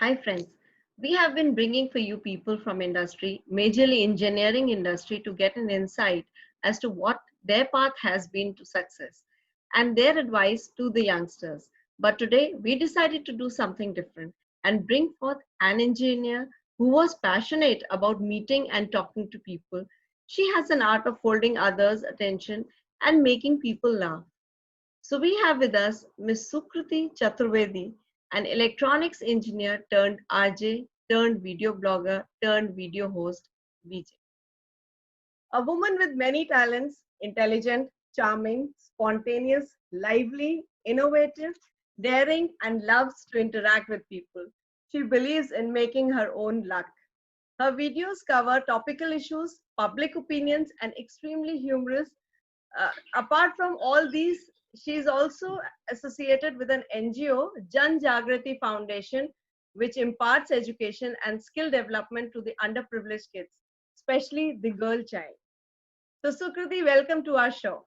Hi friends, we have been bringing for you people from industry, majorly engineering industry, to get an insight as to what their path has been to success and their advice to the youngsters. But today we decided to do something different and bring forth an engineer who was passionate about meeting and talking to people. She has an art of holding others' attention and making people laugh. So we have with us Ms. Sukriti Chaturvedi, an electronics engineer turned RJ, turned video blogger, turned video host, VJ. A woman with many talents, intelligent, charming, spontaneous, lively, innovative, daring, and loves to interact with people. She believes in making her own luck. Her videos cover topical issues, public opinions, and extremely humorous. Apart from all these, she is also associated with an NGO, Jan Jagrati Foundation, which imparts education and skill development to the underprivileged kids, especially the girl child. So, Sukriti, welcome to our show.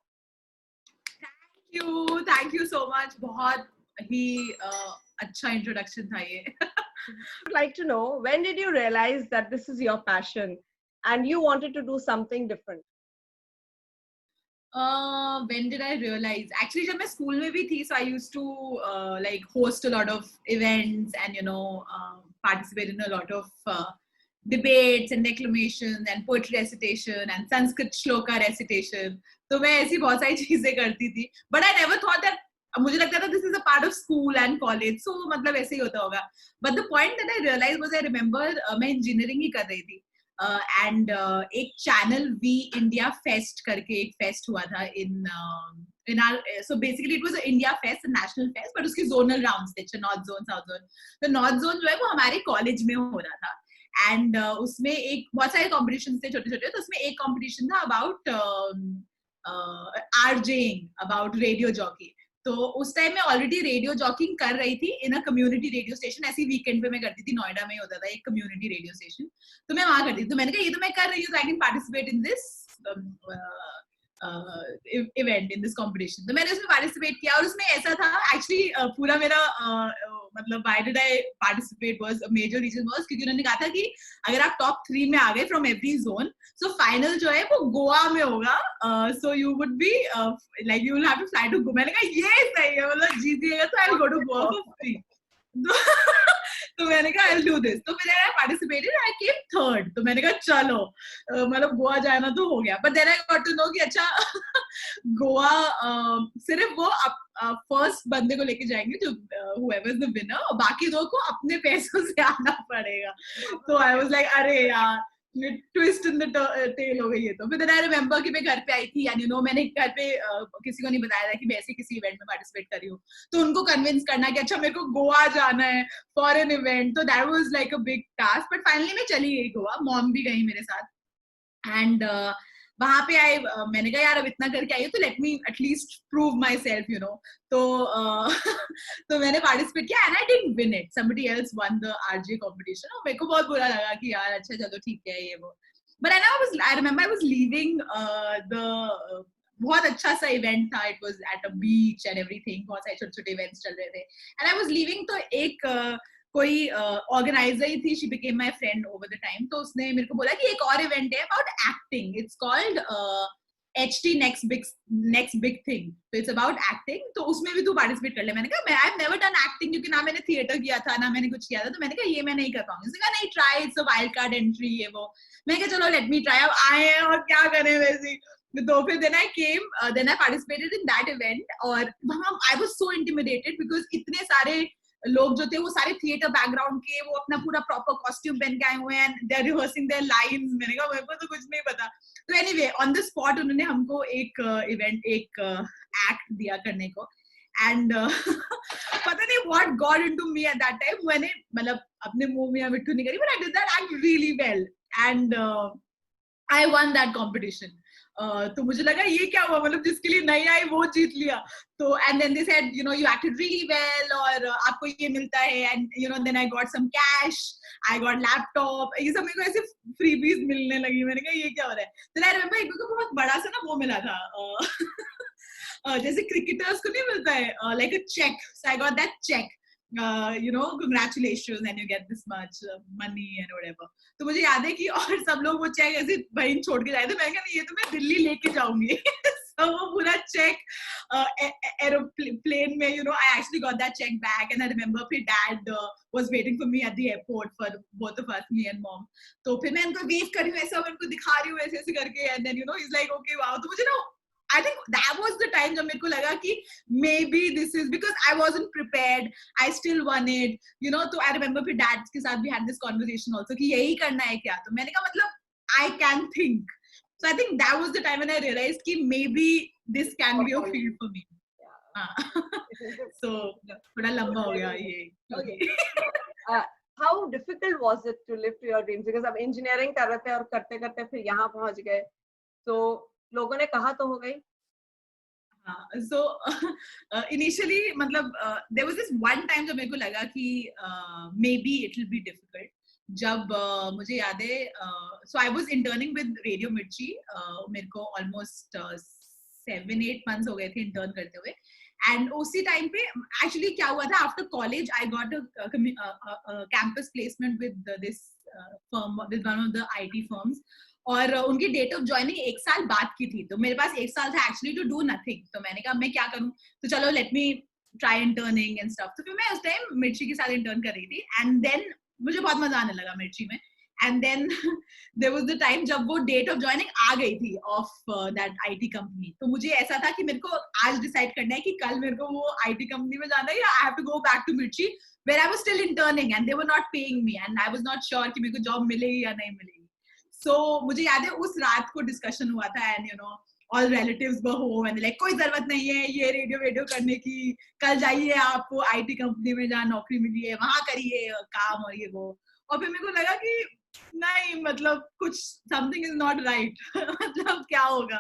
Thank you so much. बहुत ही अच्छा introduction था ये. I'd like to know, when did you realize that this is your passion and you wanted to do something different? When did I realize? Actually, जब मैं school में भी थी, so I used to like host a lot of events and participate in a lot of debates and declamations and poetry recitation and Sanskrit shloka recitation. तो मैं ऐसी बहुत सारी चीजें करती थी. But I never thought that मुझे लगता था this is a part of school and college, so मतलब ऐसे ही होता होगा. But the point that I realized was, I remember मैं engineering ही कर रही थी. एंड एक चैनल वी इंडिया फेस्ट करके एक फेस्ट हुआ था in R so basically it was a India fest, national fest, but उसकी जोनल राउंड्स थे, नॉर्थ जोन, साउथ जोन. तो नॉर्थ जोन जो है वो हमारे कॉलेज में हो रहा था एंड उसमें एक बहुत सारे कॉम्पिटिशन थे छोटे छोटे. तो उसमें एक कॉम्पिटिशन था about RJing, about radio jockey. तो उस टाइम मैं ऑलरेडी रेडियो जॉकिंग कर रही थी इन अ कम्युनिटी रेडियो स्टेशन. ऐसी वीकेंड पे मैं करती थी, नोएडा में होता था एक कम्युनिटी रेडियो स्टेशन, तो मैं वहां करती थी. तो मैंने कहा ये तो मैं कर रही हूँ, I can participate in this event, in this competition. तो मैंने उसमें पार्टिसिपेट किया और उसमें ऐसा था एक्चुअली पूरा मेरा मतलब why did I participate was a major reason was क्योंकि उन्होंने कहा था कि अगर आप टॉप 3 में आ गए from every zone, so final जो है वो गोवा में होगा. So you would be like you will have to fly to Goa. मैंने कहा ये सही है, मतलब जीतिएगा तो I will go to Goa for free. तो मैंने कहा आई विल डू दिस. तो फिर I participated, I came third. तो मैंने कहा चलो मतलब गोवा जाना तो हो गया. But then I got to know कि अच्छा गोवा सिर्फ वो फर्स्ट बंदे को लेके जाएंगे जो whoever is the winner, और बाकी दो को अपने पैसों से आना पड़ेगा. तो आई वाज लाइक अरे यार, ट्विस्ट इन द टेल हो गई है. तो फिर आई रिमेम्बर कि मैं घर पे आई थी एंड मैंने घर पे किसी को नहीं बताया था कि मैं ऐसे किसी इवेंट में पार्टिसिपेट कर रही हूँ. तो उनको कन्विंस करना कि अच्छा मेरे को गोवा जाना है फॉर एन इवेंट, तो that was like a big task. But finally मैं चली गई गोवा, मॉम भी गई मेरे साथ. एंड वहां पे मैंने कहा यार अब इतना करके आई हूँ तो let me at least prove my self, तो तो मैंने पार्टिसिपेट किया and I didn't win it. Somebody else one the RJ competition और मेरे को बहुत बुरा लगा कि यार अच्छा चलो ठीक है ये वो. But I remember I was leaving the बहुत अच्छा सा इवेंट था. It was at a beach and everything, बहुत सारे छोटे छोटे इवेंट्स चल रहे थे एंड आई वाज लीविंग. तो एक कोई ऑर्गेनाइजर ही थी, she became my friend over the time. तो उसने मेरे को बोला कि एक और इवेंट है about acting, it's called HT next big thing. तो इट्स अबाउट एक्टिंग, तो उसमें भी तू पार्टिसिपेट कर ले. मैंने कहा I have never done acting, क्योंकि ना मैंने थिएटर किया था ना मैंने कुछ किया था. तो मैंने कहा ये मैं नहीं कर पाऊंगी. उसने कहा नहीं try, it's a wild card entry ये वो. मैंने कहा चलो लेट मी ट्राई. अब आए हैं और क्या करें वैसे. तो फिर then I participated in that event और वहाँ I was so intimidated because इतने सारे लोग जो थे वो सारे थिएटर बैकग्राउंड के, वो अपना पूरा प्रॉपर कॉस्ट्यूम पहन के आए हुए हैं and they are rehearsing their lines. मैंने कहा मेरे को तो कुछ नहीं पता. तो एनीवे ऑन द स्पॉट उन्होंने हमको एक इवेंट एक एक्ट दिया करने को एंड पता नहीं what got into me at that time. मैंने मतलब अपने मुंह में मिट्टू नहीं करी, but I did that act really well and I one that competition. तो मुझे लगा ये क्या हुआ, मतलब जिसके लिए नहीं आई वो जीत लिया. तो and then they said you acted really well और आपको ये मिलता है and then I got some cash, I got laptop, ये सब मेरे को ऐसे फ्रीबीज मिलने लगी. मैंने कहा ये क्या हो रहा है. तो आई रिमेम्बर एक को बहुत बड़ा सा ना वो मिला था जैसे क्रिकेटर्स को नहीं मिलता है like a cheque. So I got that cheque you know, congratulations and you get this much money and whatever. तो मुझे याद है कि और सब लोग वो चेक ऐसे वहीं छोड़ के जाए थे. मैंने कहा नहीं, ये तो मैं दिल्ली लेके जाऊंगी. So वो पूरा चेक एरोप्लेन में, you know, I actually got that check back and I remember फिर dad was waiting for me at the airport for both of us, me and mom. तो फिर मैं उनको वेव कर रही हूँ, ऐसा उनको दिखा रही हूँ ऐसे ऐसे करके, and then you know he's like okay wow. तो मुझे ना I think that was the time जब मेरे को लगा कि maybe this is because I wasn't prepared, I still wanted, you know. तो I remember फिर dad के साथ we had this conversation also कि यही करना है क्या. तो मैंने कहा मतलब I can think. So I think that was the time when I realized कि maybe this can be a field for me. So थोड़ा लंबा हो गया ये. Okay. How difficult was it to live to your dreams? Because अब engineering कर रहे थे और करते करते फिर यहाँ पहुँच गए. So लोगों ने कहा तो हो गई. So initially मतलब there was this one time जब मेरे को लगा कि maybe it will be difficult. जब मुझे याद है so I was interning with Radio Mirchi. मेरे को almost 7-8 months हो गए थे intern करते हुए. And उसी टाइम पे actually क्या हुआ था, after college I got a campus placement with this firm, with one of the IT firms. और उनकी डेट ऑफ ज्वाइनिंग 1 साल बाद की थी. तो मेरे पास 1 साल था एक्चुअली टू डू नथिंग. तो मैंने कहा मैं क्या करूं, तो चलो let me try interning and stuff. तो फिर मैं उस टाइम मिर्ची के साथ इंटर्न कर रही थी एंड देन मुझे बहुत मजा आने लगा मिर्ची में. And then there was the time जब वो डेट ऑफ ज्वाइनिंग आ गई थी ऑफ दैट आईटी कंपनी. तो मुझे ऐसा था कि मेरे को आज डिसाइड करना है कि कल मेरे को वो आईटी कंपनी में जाना है या I have to go back to Mirchi where I was still interning and they were not paying me and I was not sure कि मेरे को जॉब मिलेगी या नहीं मिलेगी. So मुझे याद है उस रात को डिस्कशन हुआ था and you know all relatives were home and like कोई जरूरत नहीं है ये रेडियो करने की, कल जाइए आप आईटी कंपनी में जहाँ नौकरी मिली है वहां करिए काम और ये वो. और फिर मेरे को लगा कि नहीं मतलब कुछ समथिंग इज नॉट राइट. मतलब क्या होगा.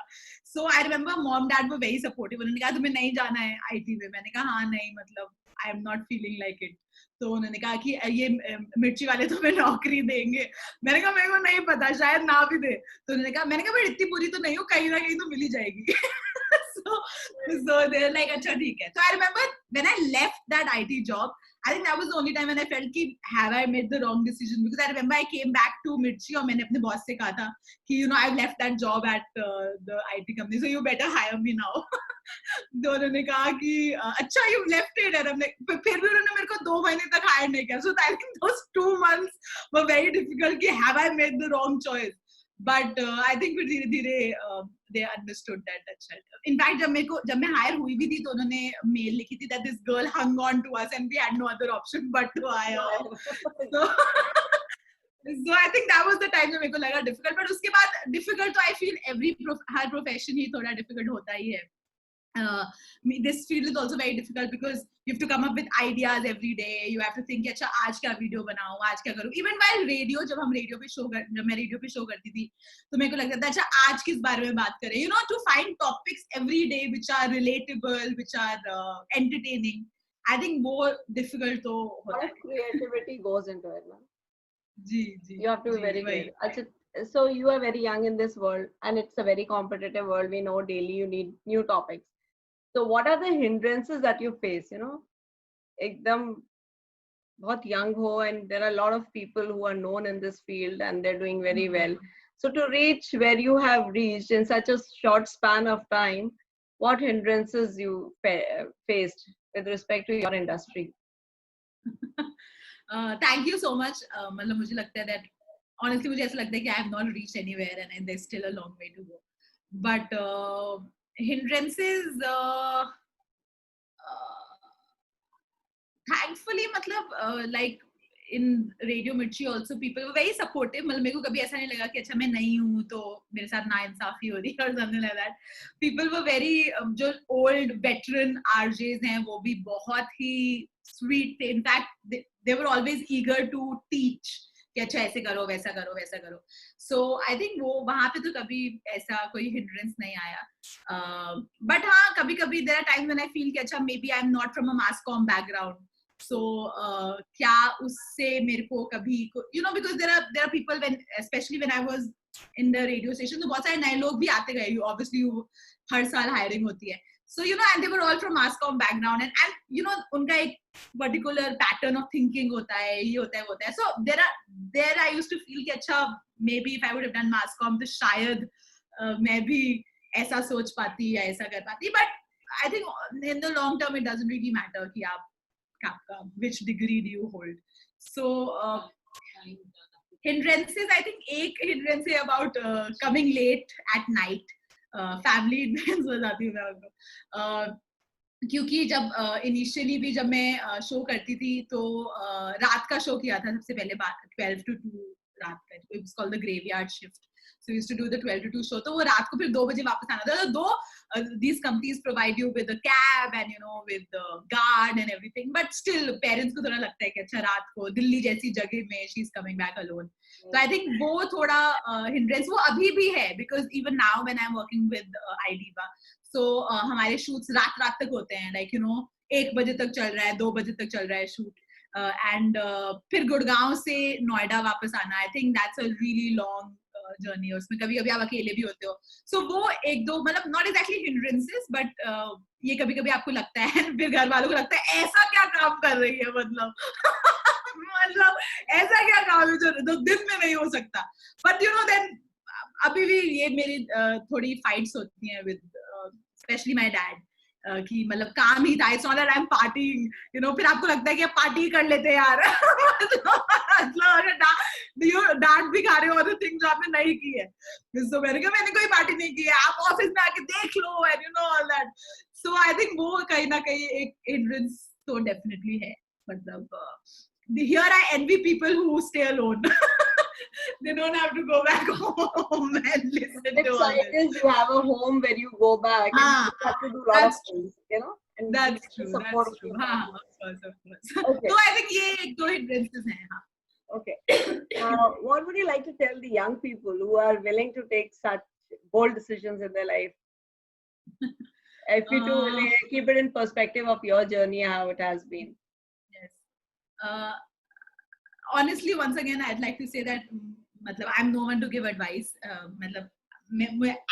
So I remember mom dad were very supportive. उन्होंने कहा तुम्हें नहीं जाना है आईटी में. मैंने कहा हाँ नहीं मतलब I am not feeling like it. तो उन्होंने कहा कि ये मिर्ची वाले तुम्हें नौकरी देंगे. मैंने कहा मेरे को नहीं पता, शायद ना भी दे. तो उन्होंने कहा, मैंने कहा मैं इतनी बुरी तो नहीं हूँ, कहीं ना कहीं तो मिल ही जाएगी. so they're like अच्छा ठीक है. So I remember when I left that IT job, I think that was the only time when I felt कि have I made the wrong decision, because I remember I came back to Mirchi और मैंने अपने boss से कहा था कि you know I've left that job at the IT company, so you better hire me now. तो उन्होंने कहा कि अच्छा you left it, और फिर भी उन्होंने मेरे को 2 महीने तक हायर नहीं किया. So I think those 2 months were very difficult कि have I made the wrong choice. But I think फिर धीरे-धीरे they understood that. अच्छा. In fact जब मैं hire हुई भी थी तो उन्होंने mail लिखी थी that this girl hung on to us and we had no other option but to hire. So I think that was the time जब मेरे को लगा difficult. But उसके बाद difficult तो I feel हर profession ही थोड़ा difficult होता ही है. This field is also very difficult because you have to come up with ideas every day. You have to think अच्छा आज क्या वीडियो बनाऊं, आज क्या करूं. Even while radio, जब मैं रेडियो पे शो करती थी तो मेरे को लगता था अच्छा आज किस बारे में बात करें, you know, to find topics every day which are relatable, which are entertaining. I think more difficult तो होता है. Creativity goes into it, man. Ji. You have to be very creative. अच्छा, so you are very young in this world and it's a very competitive world. We know daily you need new topics. So what are the hindrances that you face, you know? एकदम बहुत young ho and there are a lot of people who are known in this field and they're doing very well. So to reach where you have reached in such a short span of time, what hindrances you faced with respect to your industry? Thank you so much. मतलब मुझे लगता है that honestly मुझे ऐसा लगता है कि I have not reached anywhere and there's still a long way to go. But hindrances thankfully मतलब like in Radio Mirchi also people were very supportive. मतलब मेरे को कभी ऐसा नहीं लगा कि अच्छा मैं नहीं हूँ तो मेरे साथ नाइंसाफी हो रही है or something like that. People were very जो old veteran RJs हैं वो भी बहुत ही sweet थे. In fact they were always eager to teach कि अच्छा ऐसे करो वैसा करो वैसा करो. So I think वो वहाँ पे तो कभी ऐसा कोई hindrance नहीं आया. But हाँ कभी कभी there are times when I feel कि अच्छा maybe I'm not from a mass comm background. So क्या उससे मेरे को कभी you know because there are people when especially when I was in the radio station तो बहुत सारे नए लोग भी आते गए. Obviously हर साल hiring होती है. So, you know, and they were all from mass comm background, and you know, unka ek particular pattern of thinking hota hai, ye hota hai, wo hota hai. So there I used to feel कि अच्छा, maybe if I would have done mass comm, तो शायद मैं भी ऐसा सोच पाती या ऐसा कर पाती. But I think in the long term it doesn't really matter कि आपका which degree do you hold. So hindrances, I think एक hindrance है about coming late at night. Family hindrance हो जाती है मैं उनको, क्योंकि जब इनिशियली भी जब मैं शो करती थी तो रात का शो किया था सबसे पहले, 12 to 2 रात का, it was called the graveyard shift. So we used to do the 12 to 2 show. तो वो रात को फिर 2 बजे वापस आना था. तो these companies provide you with a cab and, you know, with the guard and everything. But still, parents को थोड़ा लगता है कि अच्छा रात को दिल्ली जैसी जगह में she's coming back alone. So I think वो थोड़ा hindrance वो अभी भी है, because even now when I'm working with iDiva, so हमारे shoots रात तक होते हैं, like, you know, 1 बजे तक चल रहा है, 2 बजे तक चल रहा है shoot. And फिर गुड़गांव से नोएडा वापस आना, I think that's a really long journey है. उसमें कभी कभी आप अकेले भी होते हो. सो वो एक दो मतलब नॉट एग्जैक्टली हिंड्रेंसेस, बट ये कभी कभी आपको लगता है, फिर घर वालों को लगता है ऐसा क्या काम कर रही है, मतलब मतलब ऐसा क्या काम है जो दिन में नहीं हो सकता. बट यू नो देन अभी भी ये मेरी थोड़ी फाइट्स होती हैं विद स्पेशली माय डैड, कि मतलब काम ही था, it's not that I am partying, you know. फिर आपको लगता है कि आप पार्टी कर लेते यार. डांट भी खा रहे हो और थिंग जो आपने नहीं की है. So मैंने कहा मैंने कोई पार्टी नहीं की है, आप ऑफिस में आके देख लो, and you know all that. So I think वो कहीं ना कहीं एक हिंड्रेंस तो डेफिनेटली है. मतलब here I envy people who stay alone. They don't have to go back home and listen to all this. You have a home where you go back and you have to do a lot of things, you know. And that's true. That's true. Of course. Okay. So I think ये एक दो hindrances हैं. हाँ. Okay. What would you like to tell the young people who are willing to take such bold decisions in their life? If you do keep it in perspective of your journey, how it has been. Yes. Honestly, once again, I'd like to say that matlab, I'm no one to give advice. Matlab,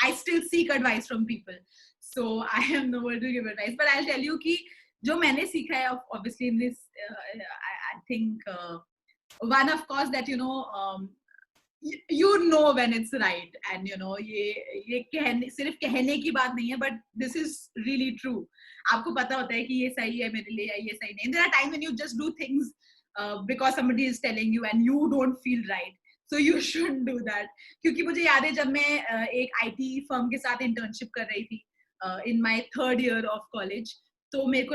I still seek advice from people. So I am no one to give advice. But I'll tell you कि जो मैंने सीखा है, obviously in this, I think one of course that, you know, you know when it's right, and you know ये सिर्फ कहने की बात नहीं है, but this is really true. आपको पता होता है कि ये सही है मेरे लिए या ये सही नहीं. There are times when you just do things because somebody is telling you and you don't feel right, so you shouldn't do that. क्योंकि मुझे याद है जब मैं एक IT firm के साथ internship कर रही थी in my 3rd year of college, तो मेरे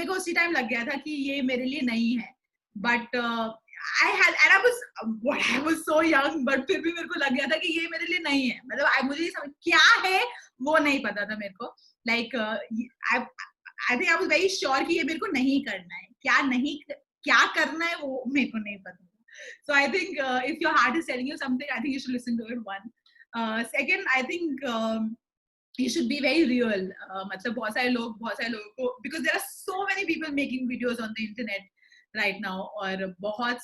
को उसी टाइम लग गया था कि ये मेरे लिए नहीं है. But I was so young, but फिर भी मेरे को लग गया था कि ये मेरे लिए नहीं है. मतलब मुझे समझ क्या है वो नहीं पता था मेरे को. Like I think I was very sure कि ये मेरे को नहीं करना है. क्या करना है वो मेरे को नहीं पता. So I think if your heart is telling you something, I think you should listen to it. One. Second, I think you should be very real. मतलब बहुत सारे लोगों को, because there are so many people making videos on the internet right now, और बहुत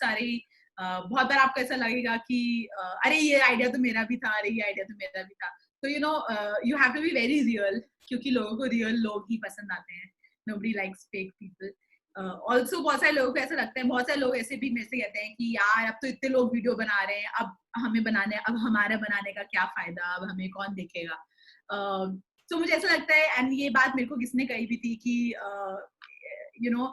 बार आपको ऐसा लगेगा कि अरे ये आइडिया तो मेरा भी था, अरे ये आइडिया तो मेरा भी था. So you know, you have to be very real, क्योंकि लोगों को real लोग ही पसंद आते हैं. Nobody likes fake people. Also बहुत सारे लोगों को ऐसा लगता है, बहुत सारे लोग ऐसे भी मेरे से कहते हैं कि यार अब तो इतने लोग वीडियो बना रहे हैं, अब हमारा बनाने का क्या फायदा, अब हमें कौन देखेगा. So मुझे ऐसा लगता है, एंड ये बात मेरे को किसने कही भी थी कि you know,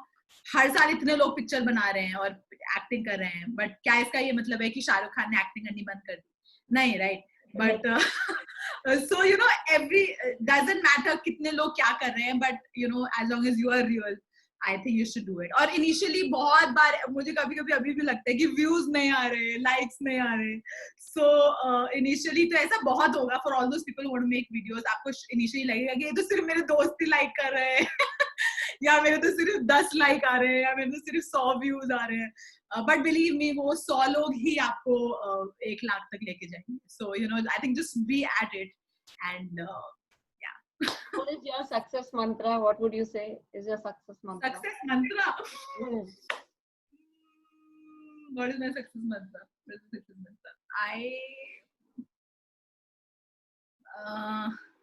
हर साल इतने लोग पिक्चर बना रहे हैं और एक्टिंग कर रहे हैं, बट क्या इसका ये मतलब है कि शाहरुख खान ने एक्टिंग करनी बंद कर दी? नहीं, right. But so you know, doesn't matter कितने लोग क्या कर रहे हैं, but you know, as long as you are real, I think you should do it. और इनिशियली बहुत बार मुझे कभी अभी भी लगता है कि व्यूज नहीं आ रहे, लाइक्स नहीं आ रहे. सो इनिशियली तो ऐसा बहुत होगा for all those people who want to make videos. आपको इनिशियली लगेगा कि ये तो सिर्फ मेरे दोस्त ही लाइक कर रहे हैं या मेरे तो सिर्फ 10 लाइक आ रहे हैं, या मेरे तो सिर्फ 100 व्यूज आ रहे हैं. बट बिलीव मी, वो 100 लोग ही आपको 1 लाख तक लेके जाएंगे. So you know, I think just be at it. And what is your success mantra? What would you say is your success mantra? Success mantra? What is my success mantra? I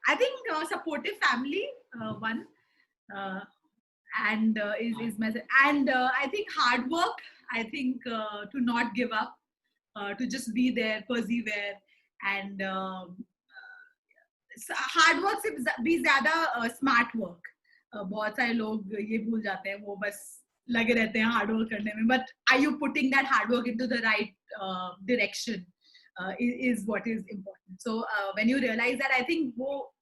I think supportive family, one, and is message. And I think hard work. I think to not give up, to just be there, persevere, and hard work से भी ज्यादा smart work. बहुत सारे लोग ये भूल जाते हैं, वो बस लगे रहते हैं हार्ड वर्क करने में, but are you putting that hard work into the right direction is what is important. So when you realize that, I think वो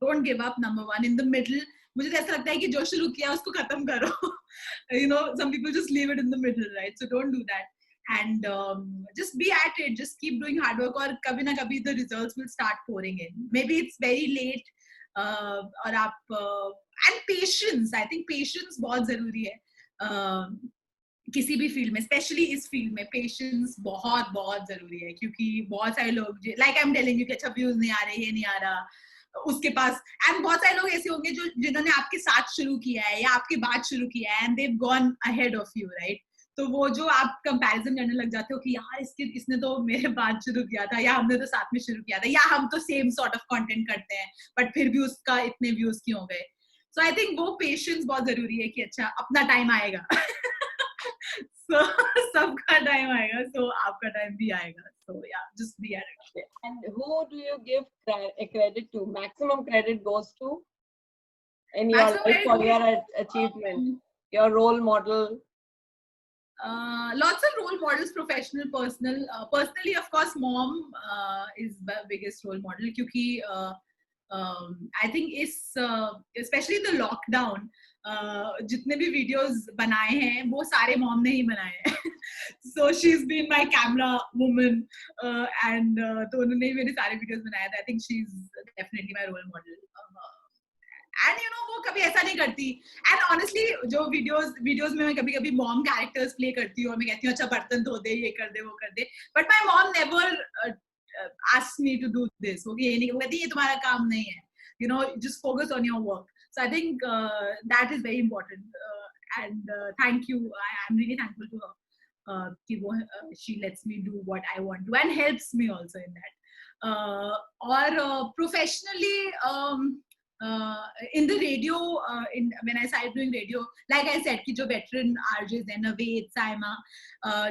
don't give up, number one. In the middle, मुझे तो ऐसा लगता है कि जो शुरू किया उसको खत्म करो. You know, some people just leave it in the middle, right? So don't do that. And just be at it, just keep doing hard work, or kabhi na kabhi the results will start pouring in. Maybe it's very late, or aap and patience. I think patience बहुत जरूरी है किसी भी field में, specially इस field में patience बहुत बहुत जरूरी है, क्योंकि बहुत सारे लोग like I am telling you कि अच्छा व्यूज नहीं आ रहे, ये नहीं आ रहा उसके पास, एंड बहुत सारे लोग ऐसे होंगे जो जिन्होंने आपके साथ शुरू किया है या आपके बाद शुरू किया है, and they have gone ahead of you, right? तो वो जो आप कंपैरिजन करने लग जाते हो कि यार इसने तो मेरे बाद शुरू किया था, या हमने तो साथ में शुरू किया था, या हम तो सेम सॉर्ट ऑफ कंटेंट करते हैं बट फिर भी उसका इतने व्यूज क्यों हो गए. सो आई थिंक वो पेशेंस बहुत जरूरी है कि अच्छा अपना टाइम आएगा. So सबका टाइम आएगा, so आपका टाइम भी आएगा. So yeah, just be at it. And who do you give credit to? Maximum credit goes to in your life for your achievement, your role model. Lots of role models, professional, personal. Personally, of course, mom is the biggest role model, क्योंकि I think especially the lockdown, जितने भी videos बनाए हैं वो सारे mom ने ही बनाए हैं. So she's been my camera woman, and तो उन्होंने ही मेरे सारे videos बनाए थे. I think she's definitely my role model. And you know, वो कभी ऐसा नहीं करती. And honestly, जो videos में मैं कभी-कभी mom characters play करती हूँ और मैं कहती हूँ अच्छा बर्तन धो दे, ये कर दे, वो कर दे. But my mom never asked me to do this. वो ये नहीं, वो कहती ये तुम्हारा काम नहीं है. You know, just focus on your work. So I think that is very important. And thank you. I'm really thankful to her. She lets me do what I want to and helps me also in that. Or professionally. In the radio, when I started doing radio, like I said, ki jo veteran RJs हैं, Naved, Saima,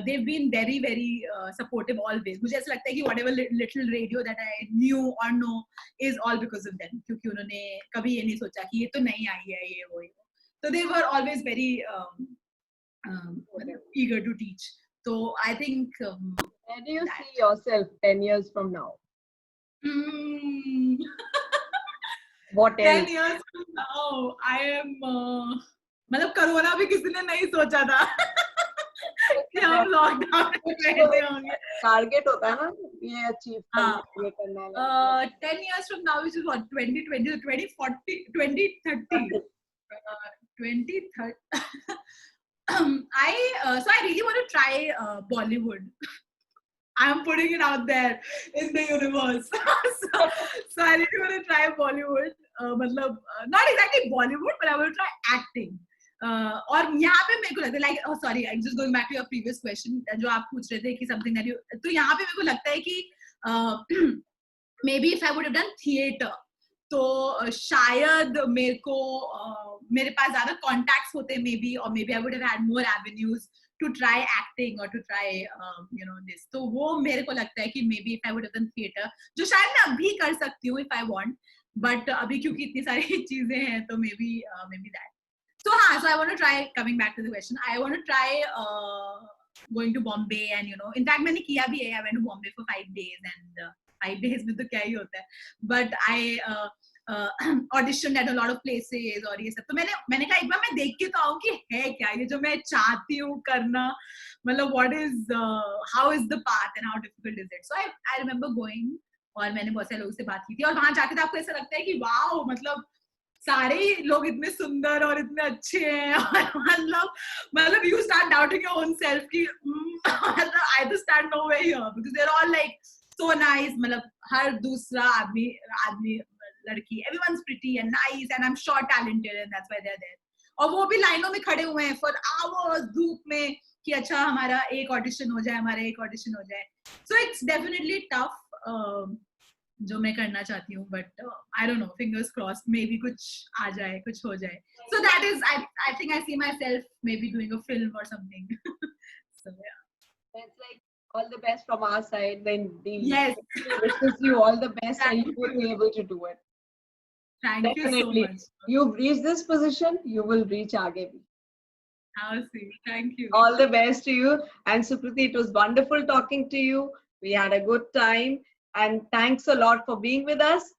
they've been very, very supportive always. मुझे ऐसा लगता है कि whatever little radio that I knew or know is all because of them, क्योंकि उन्होंने कभी ये नहीं सोचा कि ये तो नहीं आई है, ये वो. So they were always very eager to teach. So I think. Where do you see yourself 10 years from now? What else? 10 years from now, I am. मतलब कोरोना भी किसी ने नहीं सोचा था कि हम लॉकडाउन में रहते होंगे. टारगेट होता है ना ये अचीव करना है. 10 years from now, which is what 2020, 2040, 2030, 2030. So I really want to try Bollywood. I'm putting it out there in the universe. so I really want to try Bollywood. Not exactly Bollywood, but I will try acting. और यहाँ पे मेरे को लगता है, like, oh sorry, I'm just going back to your previous question, जो आप पूछ रहे थे कि something that you, तो यहाँ पे मेरे को लगता है कि maybe if I would have done theatre, तो शायद मेरे पास ज़्यादा contacts होते maybe, or maybe I would have had more avenues to try acting or to try this. तो वो मेरे को लगता है कि maybe if I would have done theatre, जो शायद मैं अभी कर सकती हूँ if I want, but अभी क्योंकि इतनी सारी चीजें हैं तो maybe that. So so I want to try, coming back to the question, I want to try going to Bombay, and in fact मैंने किया भी है. I went to Bombay for 5 days, and 5 days में तो क्या ही होता है, but I auditioned at a lot of places और ये सब. तो मैंने कहा एक बार मैं देख के तो आऊँ कि है क्या ये जो मैं चाहती हूँ करना, मतलब what is how is the path and how difficult is it. So I remember going, और मैंने बहुत सारे लोगों से बात की थी, और वहां जाके तो आपको ऐसा लगता है कि वाओ, मतलब सारे लोग इतने सुंदर और इतने अच्छे हैं, और मतलब you start doubting your own self कि I just stand nowhere here because they're all like so nice. मतलब हर दूसरा आदमी लड़की, everyone's pretty and nice and I'm sure talented, and that's why they're there. और वो भी लाइनों में खड़े हुए हैं for hours धूप में कि अच्छा हमारा एक ऑडिशन हो जाए, So it's definitely tough. जो मैं करना चाहती हूँ, but I don't know, fingers crossed, maybe कुछ आ जाए, कुछ हो जाए. So that is, I think I see myself maybe doing a film or something. So yeah. That's like all the best from our side. Then the Yes. wishes you all the best, and you Thank will you. be able to do it. Thank you so Definitely. much. You've reached this position, you will reach आगे भी. How sweet. Thank you. All the best to you. And Sukriti, it was wonderful talking to you. We had a good time. And thanks a lot for being with us.